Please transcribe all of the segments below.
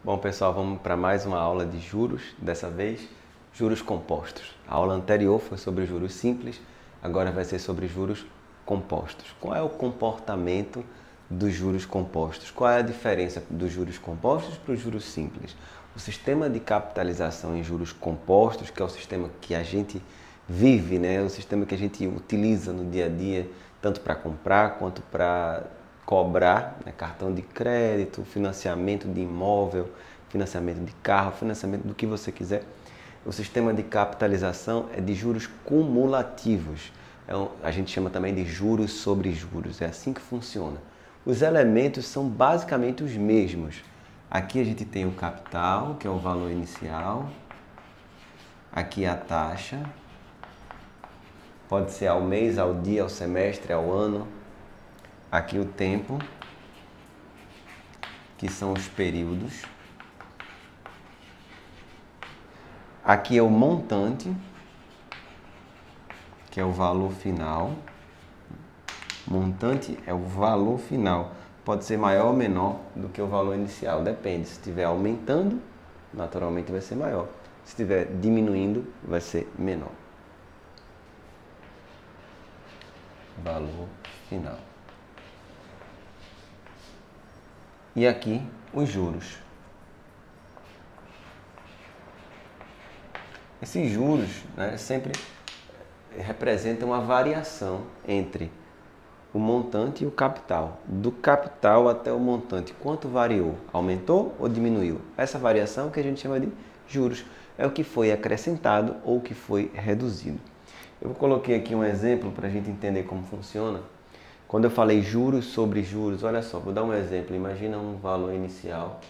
Bom, pessoal, vamos para mais uma aula de juros, dessa vez juros compostos. A aula anterior foi sobre juros simples, agora vai ser sobre juros compostos. Qual é o comportamento dos juros compostos? Qual é a diferença dos juros compostos para os juros simples? O sistema de capitalização em juros compostos, que é o sistema que a gente vive, né? O sistema que a gente utiliza no dia a dia, tanto para comprar quanto para cobrar, né? Cartão de crédito, financiamento de imóvel, financiamento de carro, financiamento do que você quiser. O sistema de capitalização é de juros cumulativos. A gente chama também de juros sobre juros. É assim que funciona. Os elementos são basicamente os mesmos. Aqui a gente tem o capital, que é o valor inicial. Aqui a taxa. Pode ser ao mês, ao dia, ao semestre, ao ano. Aqui o tempo, que são os períodos. Aqui é o montante, que é o valor final. Montante é o valor final. Pode ser maior ou menor do que o valor inicial, depende. Se estiver aumentando, naturalmente vai ser maior. Se estiver diminuindo, vai ser menor. Valor final. E aqui os juros. Esses juros, né, sempre representam uma variação entre o montante e o capital. Do capital até o montante, quanto variou? Aumentou ou diminuiu? Essa variação que a gente chama de juros é o que foi acrescentado ou o que foi reduzido. Eu coloquei aqui um exemplo para a gente entender como funciona. Quando eu falei juros sobre juros, olha só, vou dar um exemplo. Imagina um valor inicial,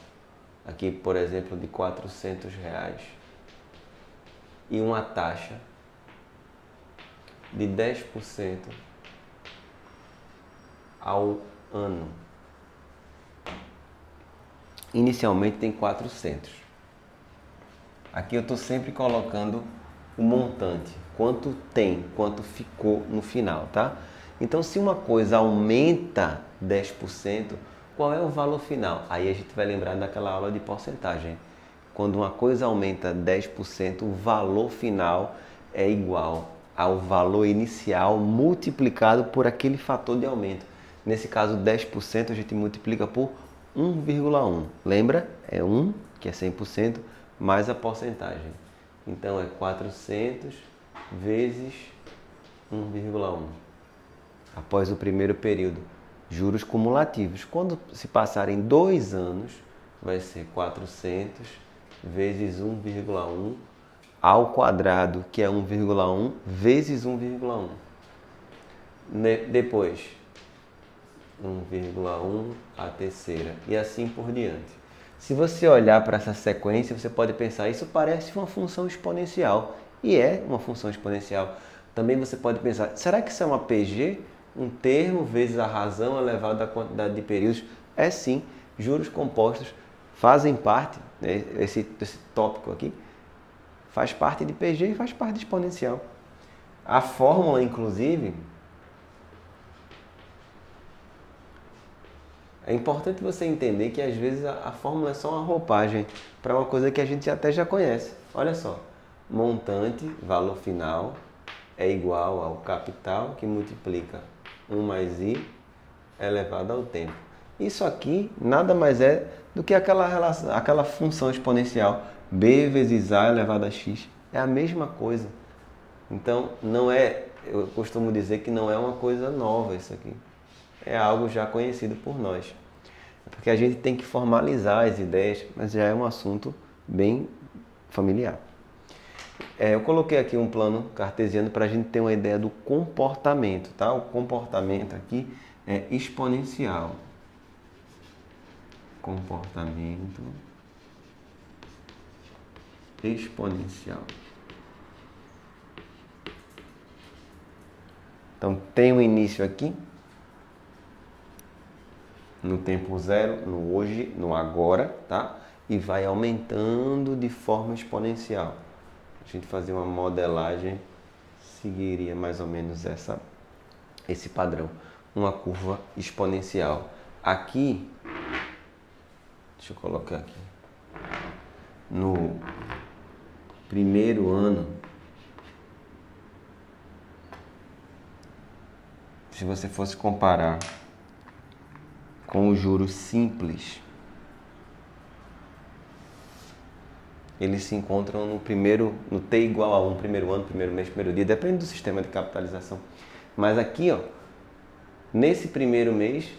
aqui por exemplo de R$400 e uma taxa de 10% ao ano. Inicialmente tem 400. Aqui eu estou sempre colocando o montante, quanto tem, quanto ficou no final, tá? Então, se uma coisa aumenta 10%, qual é o valor final? Aí a gente vai lembrar daquela aula de porcentagem. Quando uma coisa aumenta 10%, o valor final é igual ao valor inicial multiplicado por aquele fator de aumento. Nesse caso, 10% a gente multiplica por 1,1. Lembra? É 1, que é 100%, mais a porcentagem. Então, é 400 vezes 1,1. Após o primeiro período, juros cumulativos. Quando se passarem 2 anos, vai ser 400 vezes 1,1 ao quadrado, que é 1,1 vezes 1,1. Depois, 1,1 a terceira e assim por diante. Se você olhar para essa sequência, você pode pensar, isso parece uma função exponencial. E é uma função exponencial. Também você pode pensar, será que isso é uma PG? Um termo vezes a razão elevada à quantidade de períodos? É sim, juros compostos fazem parte, né, esse tópico aqui, faz parte de PG e faz parte de exponencial. A fórmula, inclusive, é importante você entender que às vezes a fórmula é só uma roupagem para uma coisa que a gente até já conhece. Olha só, montante, valor final, é igual ao capital que multiplica 1 mais I elevado ao tempo. Isso aqui nada mais é do que aquela função exponencial, B vezes A elevado a X. É a mesma coisa. Então, não é, eu costumo dizer que não é uma coisa nova isso aqui. É algo já conhecido por nós. Porque a gente tem que formalizar as ideias, mas já é um assunto bem familiar. Eu coloquei aqui um plano cartesiano para a gente ter uma ideia do comportamento, tá? O comportamento aqui é exponencial. Comportamento exponencial. Então, tem um início aqui, no tempo zero, no hoje, no agora, tá? E vai aumentando de forma exponencial. A gente fazer uma modelagem seguiria mais ou menos esse padrão, uma curva exponencial. Aqui, deixa eu colocar aqui, no primeiro ano, se você fosse comparar com os juros simples, eles se encontram no T igual a 1, primeiro ano, primeiro mês, primeiro dia, depende do sistema de capitalização. Mas aqui, ó, nesse primeiro mês,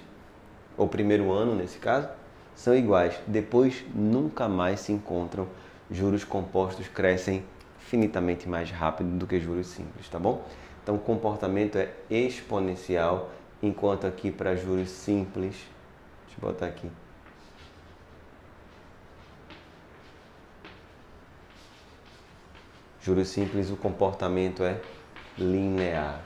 ou primeiro ano nesse caso, são iguais. Depois nunca mais se encontram. Juros compostos crescem infinitamente mais rápido do que juros simples, tá bom? Então o comportamento é exponencial, enquanto aqui para juros simples, deixa eu botar aqui, juros simples, o comportamento é linear.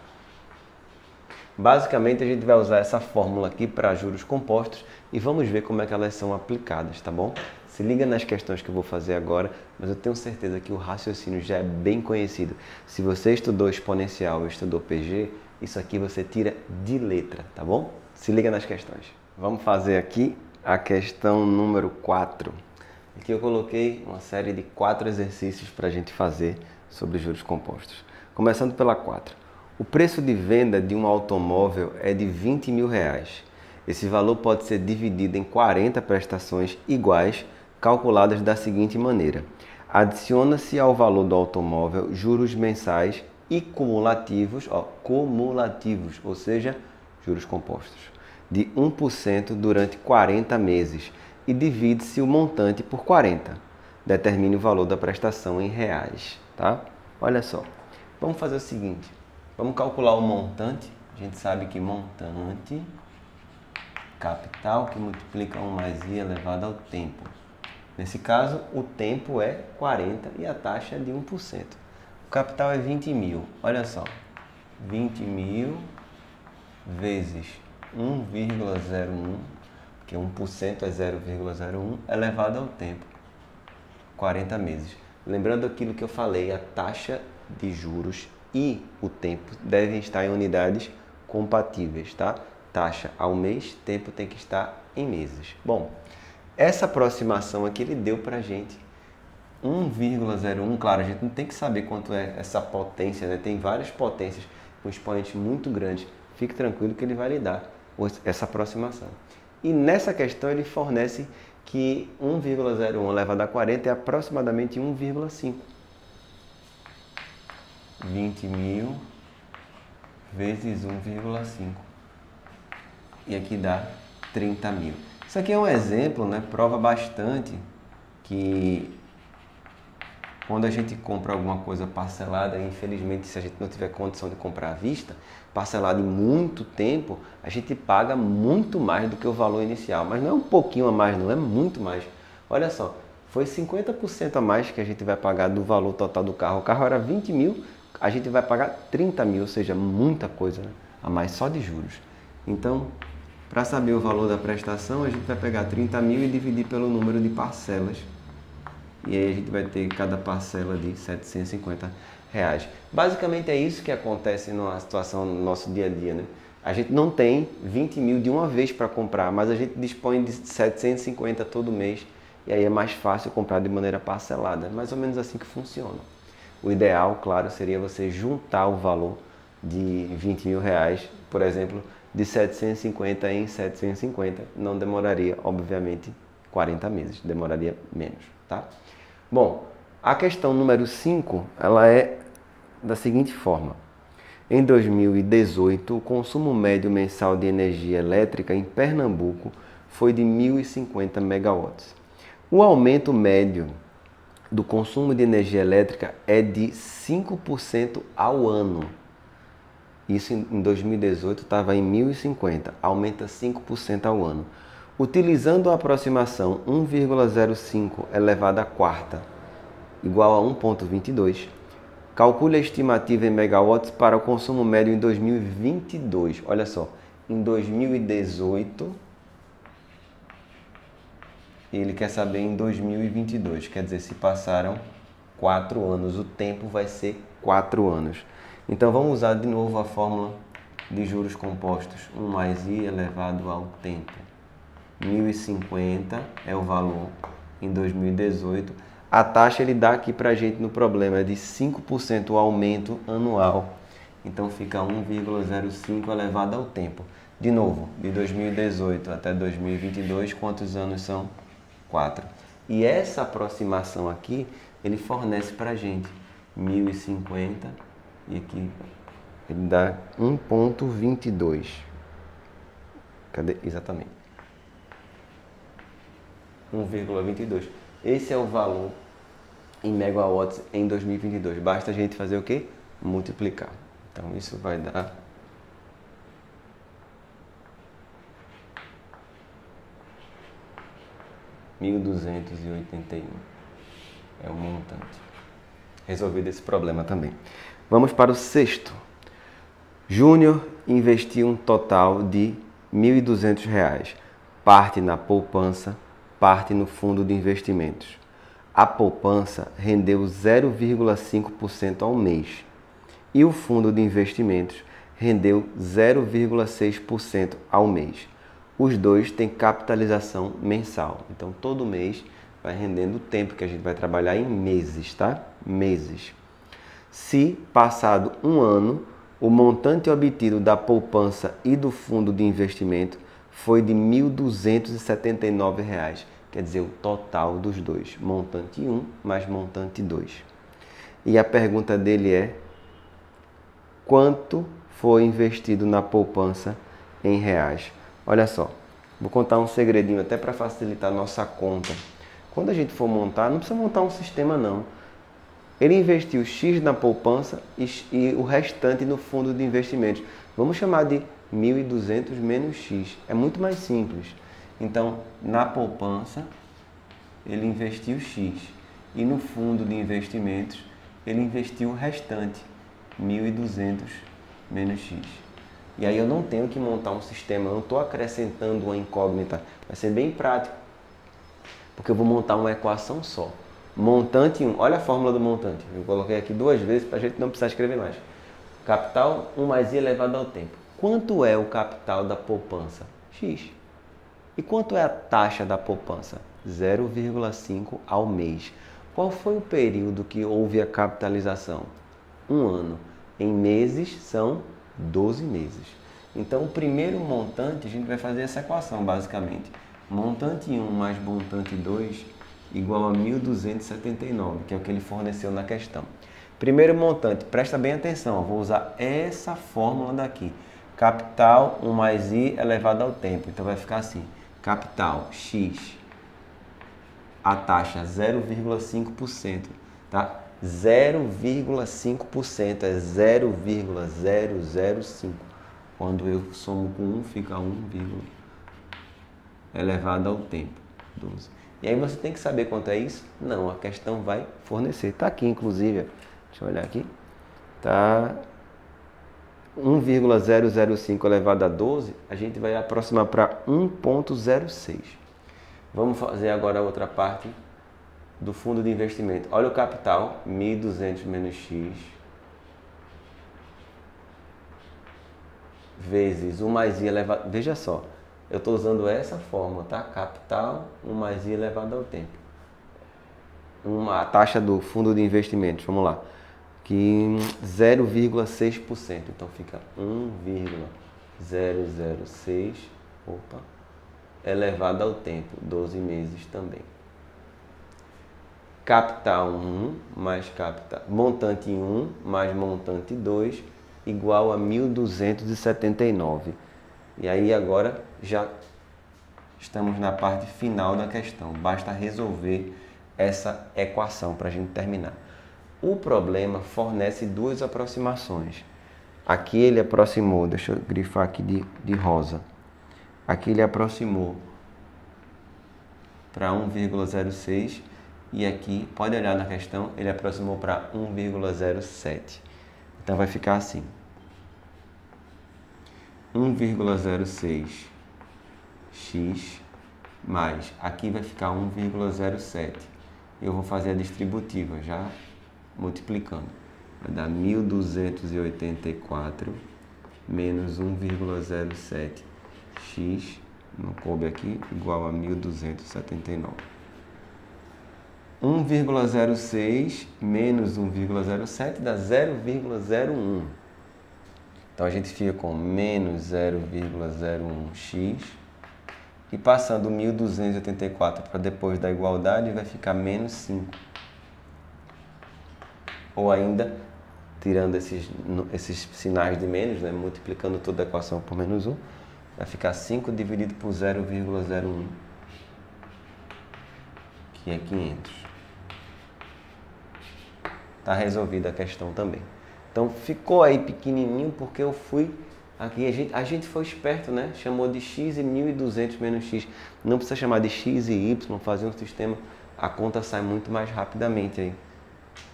Basicamente a gente vai usar essa fórmula aqui para juros compostos e vamos ver como é que elas são aplicadas, tá bom? Se liga nas questões que eu vou fazer agora, mas eu tenho certeza que o raciocínio já é bem conhecido. Se você estudou exponencial ou estudou PG, isso aqui você tira de letra, tá bom? Se liga nas questões. Vamos fazer aqui a questão número 4. Aqui eu coloquei uma série de 4 exercícios para a gente fazer sobre juros compostos. Começando pela 4. O preço de venda de um automóvel é de R$20.000. Esse valor pode ser dividido em 40 prestações iguais, calculadas da seguinte maneira. Adiciona-se ao valor do automóvel juros mensais e cumulativos, ou seja, juros compostos, de 1% durante 40 meses e divide-se o montante por 40. Determine o valor da prestação em reais, tá? Olha só, vamos fazer o seguinte. Vamos calcular o montante. A gente sabe que montante, capital que multiplica 1 mais i elevado ao tempo. Nesse caso, o tempo é 40 e a taxa é de 1%. O capital é 20.000. Olha só, 20.000 vezes 1,01, que 1% é 0,01, elevado ao tempo, 40 meses. Lembrando aquilo que eu falei, a taxa de juros e o tempo devem estar em unidades compatíveis, tá? Taxa ao mês, tempo tem que estar em meses. Bom, essa aproximação aqui ele deu pra gente 1,01. Claro, a gente não tem que saber quanto é essa potência, né? Tem várias potências com expoentes muito grandes. Fique tranquilo que ele vai lhe dar essa aproximação. E nessa questão ele fornece que 1,01 elevado a 40 é aproximadamente 1,5. 20.000 vezes 1,5. E aqui dá 30.000. Isso aqui é um exemplo, né? Prova bastante que quando a gente compra alguma coisa parcelada, infelizmente se a gente não tiver condição de comprar à vista, parcelado em muito tempo, a gente paga muito mais do que o valor inicial. Mas não é um pouquinho a mais, não, é muito mais. Olha só, foi 50% a mais que a gente vai pagar do valor total do carro. O carro era 20.000, a gente vai pagar 30.000, ou seja, muita coisa, né? A mais só de juros. Então, para saber o valor da prestação, a gente vai pegar 30.000 e dividir pelo número de parcelas. E aí a gente vai ter cada parcela de R$750. Basicamente é isso que acontece numa situação no nosso dia a dia, né? A gente não tem 20.000 de uma vez para comprar, mas a gente dispõe de 750 todo mês. E aí é mais fácil comprar de maneira parcelada. É mais ou menos assim que funciona. O ideal, claro, seria você juntar o valor de R$20.000, por exemplo, de 750 em 750. Não demoraria, obviamente, 40 meses. Demoraria menos, tá? Bom, a questão número 5, ela é da seguinte forma. Em 2018, o consumo médio mensal de energia elétrica em Pernambuco foi de 1.050 megawatts. O aumento médio do consumo de energia elétrica é de 5% ao ano. Isso em 2018 estava em 1.050, aumenta 5% ao ano. Utilizando a aproximação 1,05 elevado à quarta igual a 1,22, calcule a estimativa em megawatts para o consumo médio em 2022. Olha só, em 2018, ele quer saber em 2022, quer dizer, se passaram 4 anos, o tempo vai ser 4 anos. Então vamos usar de novo a fórmula de juros compostos, 1 mais i elevado ao tempo. 1.050 é o valor em 2018. A taxa ele dá aqui para a gente no problema é de 5% o aumento anual. Então fica 1,05 elevado ao tempo. De novo, de 2018 até 2022, quantos anos são? 4. E essa aproximação aqui, ele fornece para a gente 1050 e aqui ele dá 1,22. Cadê? Exatamente. 1,22. Esse é o valor em megawatts em 2022. Basta a gente fazer o quê? Multiplicar. Então isso vai dar 1.281. É o montante. Resolvido esse problema também. Vamos para o sexto. Júnior investiu um total de R$ 1.200. Parte na poupança, parte no fundo de investimentos. A poupança rendeu 0,5% ao mês e o fundo de investimentos rendeu 0,6% ao mês. Os dois têm capitalização mensal, então todo mês vai rendendo o tempo que a gente vai trabalhar em meses, tá? Meses. Se passado um ano, o montante obtido da poupança e do fundo de investimento foi de R$ 1.279, quer dizer, o total dos dois, montante 1 mais montante 2. E a pergunta dele é: quanto foi investido na poupança em reais? Olha só, vou contar um segredinho até para facilitar a nossa conta. Quando a gente for montar, não precisa montar um sistema não. Ele investiu X na poupança e o restante no fundo de investimentos. Vamos chamar de 1.200 menos X. É muito mais simples. Então, na poupança, ele investiu X. E no fundo de investimentos, ele investiu o restante, 1.200 menos X. E aí eu não tenho que montar um sistema, eu não estou acrescentando uma incógnita. Vai ser bem prático, porque eu vou montar uma equação só. Montante 1, olha a fórmula do montante. Eu coloquei aqui duas vezes para a gente não precisar escrever mais. Capital 1 mais I elevado ao tempo. Quanto é o capital da poupança? X. E quanto é a taxa da poupança? 0,5 ao mês. Qual foi o período que houve a capitalização? 1 ano. Em meses são 12 meses. Então o primeiro montante, a gente vai fazer essa equação basicamente. Montante 1 mais montante 2 igual a 1.279, que é o que ele forneceu na questão. Primeiro montante, presta bem atenção, eu vou usar essa fórmula daqui. Capital 1 mais I elevado ao tempo. Então vai ficar assim, capital X, a taxa 0,5%, tá? 0,5% é 0,005. Quando eu somo com 1, fica 1, elevado ao tempo, 12. E aí você tem que saber quanto é isso? Não, a questão vai fornecer. Está aqui, inclusive, deixa eu olhar aqui. Está 1,005 elevado a 12, a gente vai aproximar para 1,06. Vamos fazer agora a outra parte do fundo de investimento. Olha o capital, 1.200 menos X, vezes 1 mais I elevado... Veja só, eu estou usando essa fórmula, tá? Capital 1 mais I elevado ao tempo. A taxa do fundo de investimentos, vamos lá, que 0,6%. Então fica 1,006 elevado ao tempo, 12 meses também. Capital 1 mais capital, montante 1 mais montante 2 igual a 1.279. E aí agora já estamos na parte final da questão. Basta resolver essa equação para a gente terminar. O problema fornece duas aproximações. Aqui ele aproximou, deixa eu grifar aqui de rosa. Aqui ele aproximou para 1,06 e aqui, pode olhar na questão, ele aproximou para 1,07. Então vai ficar assim. 1,06 x mais, aqui vai ficar 1,07. Eu vou fazer a distributiva já multiplicando. Vai dar 1.284 menos 1,07 x, não coube aqui, igual a 1.279. 1,06 menos 1,07 dá 0,01. Então a gente fica com menos 0,01x e passando 1.284 para depois da igualdade vai ficar menos 5. Ou ainda, tirando esses sinais de menos, né, multiplicando toda a equação por menos 1, vai ficar 5 dividido por 0,01, que é 500. Está resolvida a questão também. Então ficou aí pequenininho porque eu fui aqui, a gente foi esperto, né? Chamou de x e 1.200 menos x. Não precisa chamar de x e y, fazer um sistema, a conta sai muito mais rapidamente aí.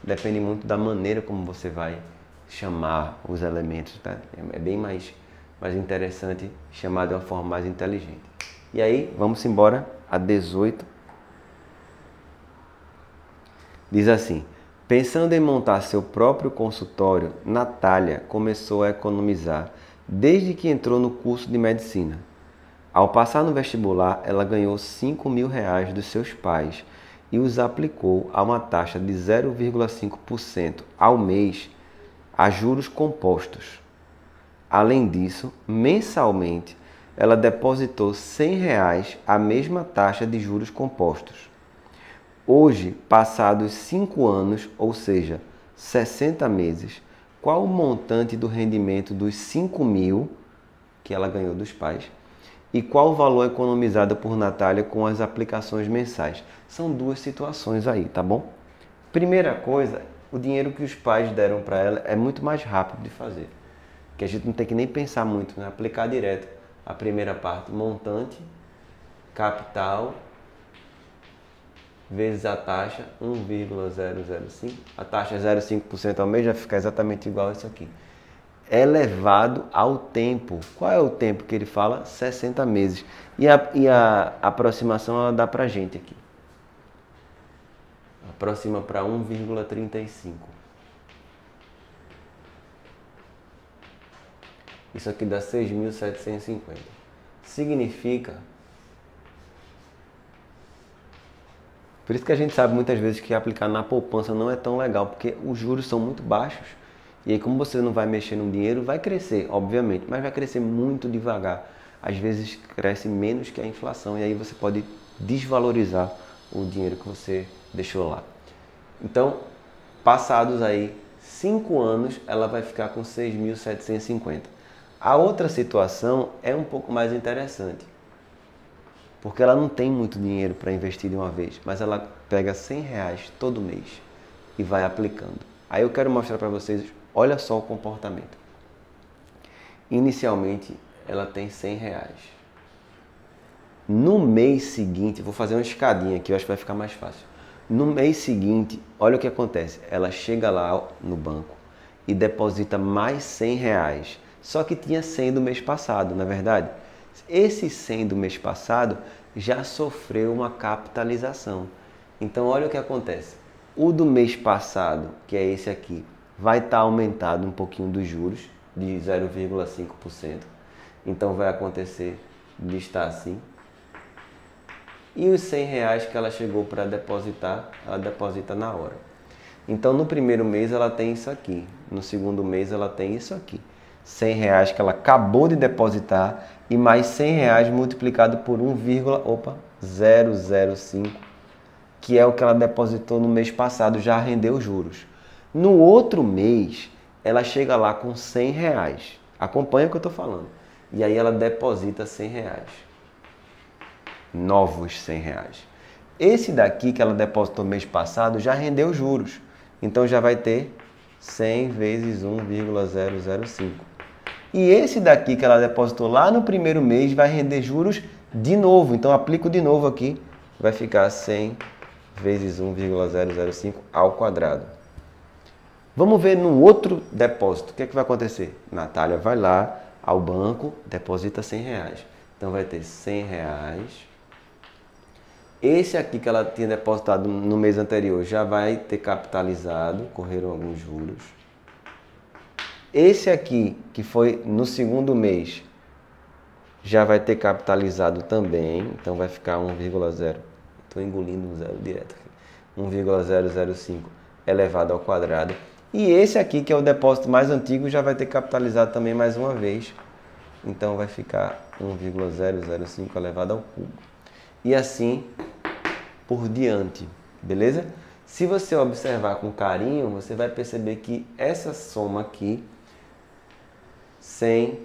Depende muito da maneira como você vai chamar os elementos, tá? É bem mais interessante chamar de uma forma mais inteligente. E aí, vamos embora a 18. Diz assim: pensando em montar seu próprio consultório, Natália começou a economizar desde que entrou no curso de medicina. Ao passar no vestibular, ela ganhou R$5.000 dos seus pais e os aplicou a uma taxa de 0,5% ao mês a juros compostos. Além disso, mensalmente, ela depositou R$100 a mesma taxa de juros compostos. Hoje, passados 5 anos, ou seja, 60 meses, qual o montante do rendimento dos 5.000 que ela ganhou dos pais e qual o valor economizado por Natália com as aplicações mensais? São duas situações aí, tá bom? Primeira coisa, o dinheiro que os pais deram para ela é muito mais rápido de fazer, que a gente não tem que nem pensar muito, né? Aplicar direto a primeira parte, montante, capital, vezes a taxa 1,005, a taxa é 0,5% ao mês, já fica exatamente igual a isso aqui. Elevado ao tempo. Qual é o tempo que ele fala? 60 meses. E a aproximação ela dá pra gente aqui. Aproxima para 1,35. Isso aqui dá 6.750. Significa... Por isso que a gente sabe muitas vezes que aplicar na poupança não é tão legal, porque os juros são muito baixos. E aí, como você não vai mexer no dinheiro, vai crescer, obviamente, mas vai crescer muito devagar. Às vezes cresce menos que a inflação e aí você pode desvalorizar o dinheiro que você deixou lá. Então, passados aí 5 anos, ela vai ficar com 6.750. A outra situação é um pouco mais interessante, porque ela não tem muito dinheiro para investir de uma vez, mas ela pega R$100 todo mês e vai aplicando. Aí eu quero mostrar para vocês, olha só o comportamento. Inicialmente, ela tem R$100. No mês seguinte, vou fazer uma escadinha aqui, eu acho que vai ficar mais fácil. No mês seguinte, olha o que acontece. Ela chega lá no banco e deposita mais R$100. Só que tinha 100 do mês passado, não é verdade? Esse 100 do mês passado já sofreu uma capitalização. Então, olha o que acontece. O do mês passado, que é esse aqui, vai estar aumentado um pouquinho dos juros, de 0,5%. Então, vai acontecer de estar assim. E os R$100 que ela chegou para depositar, ela deposita na hora. Então, no primeiro mês, ela tem isso aqui. No segundo mês, ela tem isso aqui. R$100 que ela acabou de depositar e mais R$100 multiplicado por 1,005, que é o que ela depositou no mês passado, já rendeu juros. No outro mês, ela chega lá com R$100. Acompanha o que eu estou falando. E aí ela deposita R$100. Novos R$100. Esse daqui que ela depositou no mês passado já rendeu juros. Então já vai ter 100 vezes 1,005. E esse daqui que ela depositou lá no primeiro mês vai render juros de novo. Então aplico de novo aqui, vai ficar 100 vezes 1,005 ao quadrado. Vamos ver no outro depósito. O que é que vai acontecer? Natália vai lá ao banco, deposita R$100. Então vai ter R$100. Esse aqui que ela tinha depositado no mês anterior já vai ter capitalizado, correram alguns juros. Esse aqui, que foi no segundo mês, já vai ter capitalizado também, então vai ficar 1,0. Estou engolindo um zero direto aqui. 1,005 elevado ao quadrado. E esse aqui, que é o depósito mais antigo, já vai ter capitalizado também mais uma vez. Então vai ficar 1,005 elevado ao cubo. E assim por diante, beleza? Se você observar com carinho, você vai perceber que essa soma aqui, 100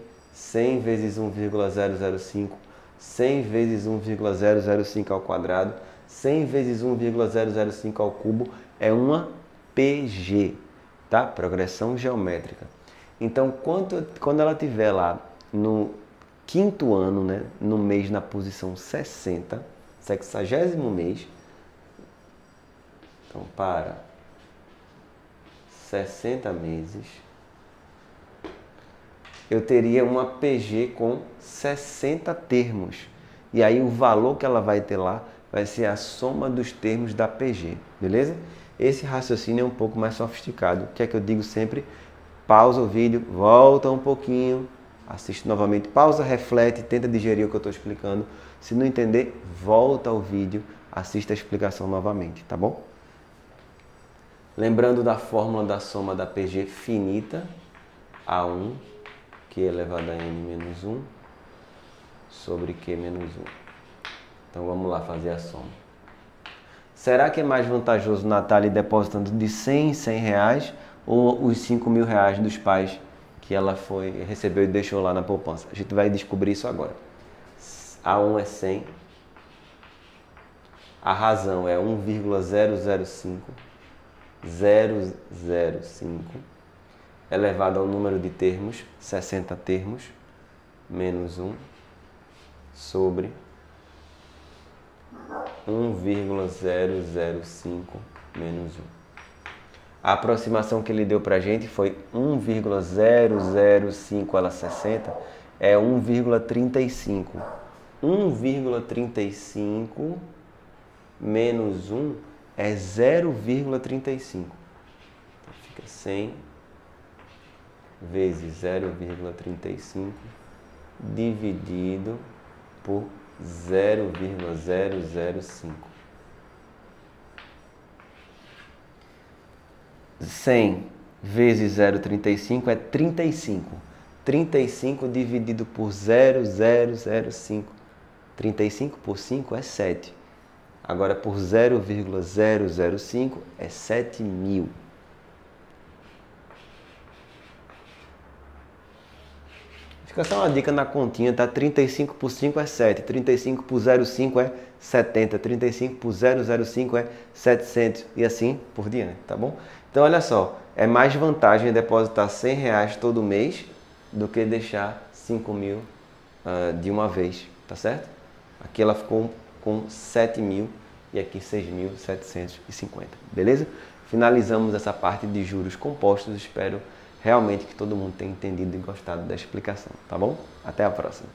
vezes 1,005, 100 vezes 1,005 ao quadrado, 100 vezes 1,005 ao cubo, é uma PG, tá? Progressão geométrica. Então, quando ela estiver lá no quinto ano, né, no mês na posição 60, 60º mês, então para 60 meses, eu teria uma PG com 60 termos. E aí o valor que ela vai ter lá vai ser a soma dos termos da PG, beleza? Esse raciocínio é um pouco mais sofisticado. O que é que eu digo sempre? Pausa o vídeo, volta um pouquinho, assiste novamente, pausa, reflete, tenta digerir o que eu estou explicando. Se não entender, volta ao vídeo, assista a explicação novamente, tá bom? Lembrando da fórmula da soma da PG finita, A1, Q elevado a N menos 1, sobre Q menos 1. Então vamos lá fazer a soma. Será que é mais vantajoso Natália ir depositando de 100 em 100 reais ou os 5.000 reais dos pais que ela recebeu e deixou lá na poupança? A gente vai descobrir isso agora. A1 é 100, a razão é 1,005, elevado ao número de termos, 60 termos, menos 1, sobre 1,005 menos 1. A aproximação que ele deu para a gente foi 1,005 ela 60, é 1,35. 1,35 menos 1 é 0,35. Então fica 100 vezes 0,35 dividido por 0,005. 100 vezes 0,35 é 35. 35 dividido por 0,005. 35 por 5 é 7. Agora por 0,005 é 7.000. Fica só uma dica na continha, tá? 35 por 5 é 7, 35 por 0,5 é 70, 35 por 0,05 é 700 e assim por diante, tá bom? Então olha só, é mais vantagem depositar 100 reais todo mês do que deixar 5.000 de uma vez, tá certo? Aqui ela ficou com 7.000 e aqui 6.750, beleza? Finalizamos essa parte de juros compostos, espero realmente que todo mundo tenha entendido e gostado da explicação, tá bom? Até a próxima!